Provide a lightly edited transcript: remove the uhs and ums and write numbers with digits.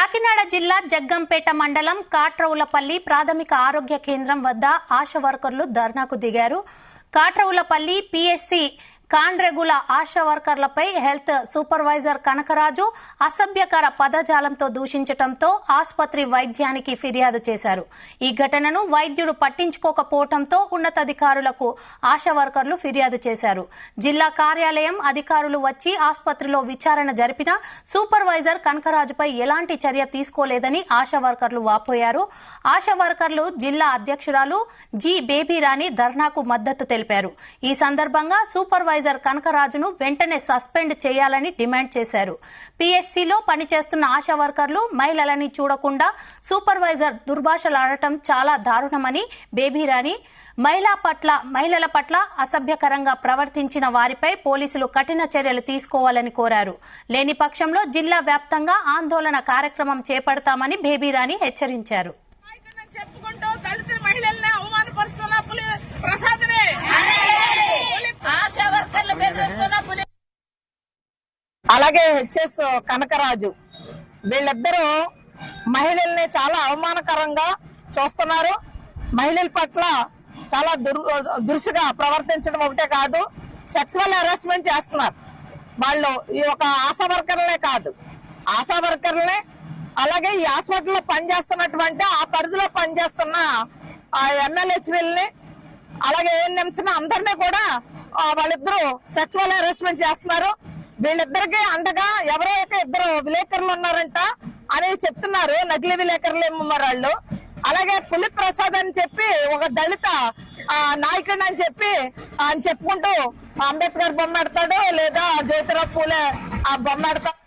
కాకినాడ జిల్లా జగ్గంపేట మండలం కాట్రవులపల్లి ప్రాథమిక ఆరోగ్య కేంద్రం వద్ద ఆశా వర్కర్లు ధర్నాకు దిగారు. కాట్రవులపల్లి పిఎస్సి కాండ్రెగుల ఆశా వర్కర్లపై హెల్త్ సూపర్వైజర్ కనకరాజు అసభ్యకర పదజాలంతో దూషించడంతో ఆసుపత్రి వైద్యానికి ఫిర్యాదు చేశారు. ఈ ఘటనను వైద్యుడు పట్టించుకోకపోవడంతో ఉన్నతాధికారులకు ఆశా వర్కర్లు ఫిర్యాదు చేశారు. జిల్లా కార్యాలయం అధికారులు వచ్చి ఆసుపత్రిలో విచారణ జరిపినా సూపర్వైజర్ కనకరాజుపై ఎలాంటి చర్య తీసుకోలేదని ఆశా వర్కర్లు వాపోయారు. ఆశా వర్కర్లు జిల్లా అధ్యక్షురాలు జి బేబీరాణి ధర్నాకు మద్దతు తెలిపారు. ఈ సందర్భంగా సూపర్వైజర్ కనకరాజును వెంటనే సస్పెండ్ చేయాలని డిమాండ్ చేశారు. పిఎస్సిలో పనిచేస్తున్న ఆశా వర్కర్లు మహిళలని చూడకుండా సూపర్వైజర్ దుర్భాషలాడటం చాలా దారుణమని బేబీరాణి మహిళల పట్ల అసభ్యకరంగా ప్రవర్తించిన వారిపై పోలీసులు కఠిన చర్యలు తీసుకోవాలని కోరారు. లేని పక్షంలో జిల్లా వ్యాప్తంగా ఆందోళన కార్యక్రమం చేపడతామని బేబీరాణి హెచ్చరించారు. అలాగే హెచ్ఎస్ కనకరాజు వీళ్ళిద్దరూ మహిళల్ని చాలా అవమానకరంగా చూస్తున్నారు. మహిళల పట్ల చాలా దురుసుగా ప్రవర్తించడం ఒకటే కాదు, సెక్సువల్ హెరాస్మెంట్ చేస్తున్నారు. వాళ్ళు ఈ ఒక ఆశా వర్కర్లే కాదు, ఆశా వర్కర్లనే అలాగే ఈ హాస్పిటల్లో పనిచేస్తున్నటువంటి ఆ పరిధిలో పనిచేస్తున్న ఎమ్మెల్యేని అలాగే ఏఎన్ఎంస్ అందరినీ కూడా వాళ్ళిద్దరూ సెక్సువల్ హెరాస్మెంట్ చేస్తున్నారు. వీళ్ళిద్దరికి అండగా ఎవరో ఇద్దరు విలేకరులు ఉన్నారంట అని చెప్తున్నారు. నకిలీ విలేకరులు ఏమో వాళ్ళు. అలాగే పులి ప్రసాద్ అని చెప్పి ఒక దళిత నాయకుడు అని చెప్పుకుంటూ అంబేద్కర్ బొమ్మ పెడతాడు, లేదా జ్యోతిరావు పూలే ఆ బొమ్మ పెడతాడు.